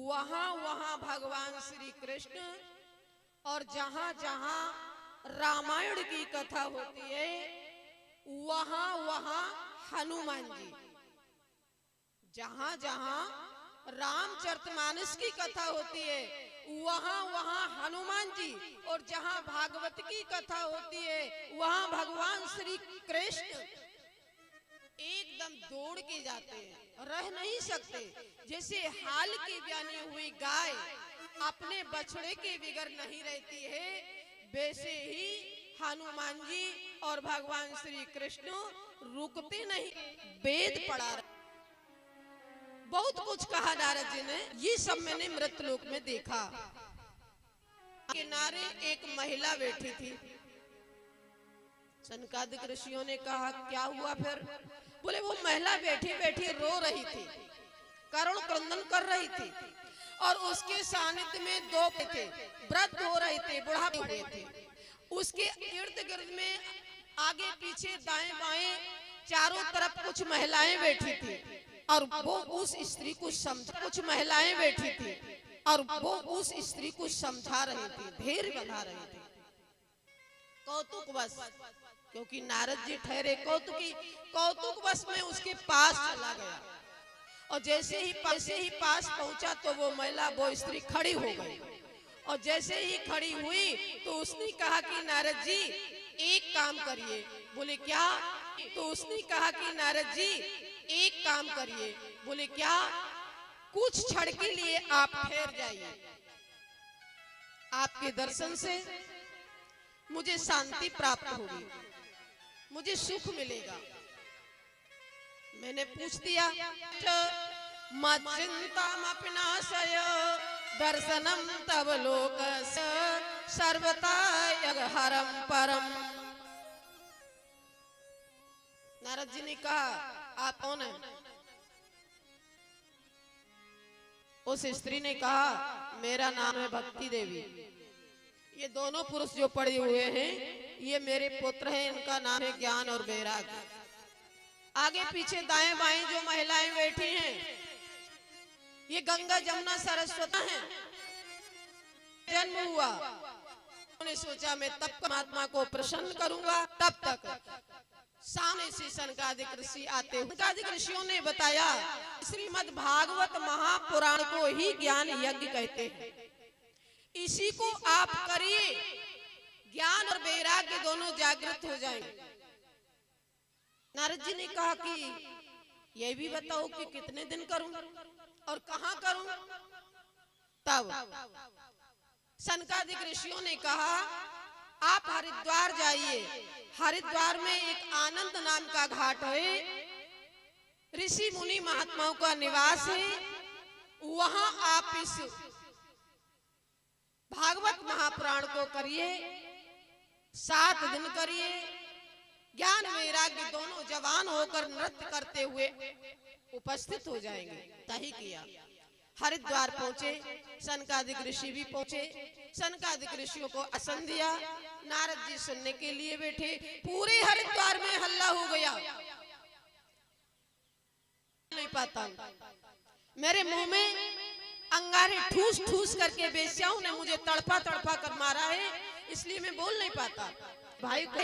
वहां वहां भगवान श्री कृष्ण और जहां जहां रामायण की कथा होती है वहां वहां हनुमान जी, जहां जहां रामचरितमानस की कथा होती है वहां वहां हनुमान जी, और जहां भागवत की कथा होती है वहां भगवान श्री कृष्ण एकदम दौड़ के जाते हैं, रह नहीं सकते। जैसे हाल की ब्यानी हुई गाय अपने बछड़े के बिगर नहीं रहती है, वैसे ही हनुमान जी और भगवान श्री कृष्ण रुकते नहीं, वेद पढ़ा रहे। बहुत कुछ कहा नारद जी ने, ये सब मैंने मृतलोक में देखा। किनारे एक महिला बैठी थी। सनकादिक ऋषियों ने कहा क्या हुआ फिर? बोले वो महिला बैठी बैठी रो रही थी, करुण क्रंदन कर रही थी, और उसके सानिध्य में दो थे, वृद्ध हो रहे थे, बुढ़ापे हुए थे। उसके इर्द गिर्द में आगे पीछे दाएं बाएं चारों तरफ कुछ महिलाएं बैठी थी, और वो उस स्त्री को कुछ महिलाएं बैठी थी और वो उस स्त्री को समझा रही थी, धैर्य बना रही थी। कौतुक बस, क्योंकि नारद जी ठहरे कौतुकी, कौतुक बस में उसके पास चला गया, और जैसे ही पास पहुंचा तो वो महिला, वो स्त्री खड़ी हो गई, और जैसे ही खड़ी हुई तो उसने कहा कि नारद जी एक काम करिए। बोले क्या? तो उसने कहा कि नारद जी एक काम करिए। बोले क्या? कुछ क्षण के लिए आप ठहर जाइए, आपके दर्शन से मुझे शांति प्राप्त होगी, मुझे सुख मिलेगा। मैंने पूछ दिया, मच्चिंतामपिनाशय दर्शनम तव लोकस्य सर्वथा यगहरम परम। नारद जी ने कहा आप कौन हैं? उस स्त्री ने कहा मेरा नाम है भक्ति देवी। ये दोनों पुरुष जो पड़े हुए हैं ये मेरे पुत्र हैं, इनका नाम है ज्ञान और वैराग्य। आगे पीछे दाएं बाएं जो महिलाएं बैठी हैं ये गंगा जमुना सरस्वती हैं। जन्म हुआ, उन्होंने सोचा मैं तब परमात्मा को प्रसन्न करूंगा, तब तक सामने से सनकादिक ऋषि आते। सनकादिक ऋषियों ने बताया श्रीमद् भागवत महापुराण को ही ज्ञान यज्ञ कहते हैं, इसी को आप करिए, ज्ञान और वैराग्य दोनों जागृत हो जाएंगे। नारद जी ने कहा कि यह भी बताओ कि कितने दिन करूं और कहां करूं? तब सनकादिक ऋषियों ने कहा आप हरिद्वार जाइए, हरिद्वार में एक आनंद नाम का घाट है, ऋषि मुनि महात्माओं का निवास है, वहां आप इस भागवत महापुराण को करिए, 7 दिन करिए, ज्ञान वैराग्य दोनों जवान होकर नृत्य करते हुए उपस्थित हो जाएंगे। तही किया, हरिद्वार पहुंचे, सनकादिक ऋषि भी पहुंचे, सनकादिक ऋषियों को आसन दिया, नारद जी सुनने के लिए बैठे। पूरे हरिद्वार में हल्ला हो गया, नहीं पाता, मेरे मुंह में अंगारे ठूस ठूस करके बेस्याओं ने मुझे तड़पा तड़पा कर मारा है, इसलिए मैं बोल नहीं पाता। भाई को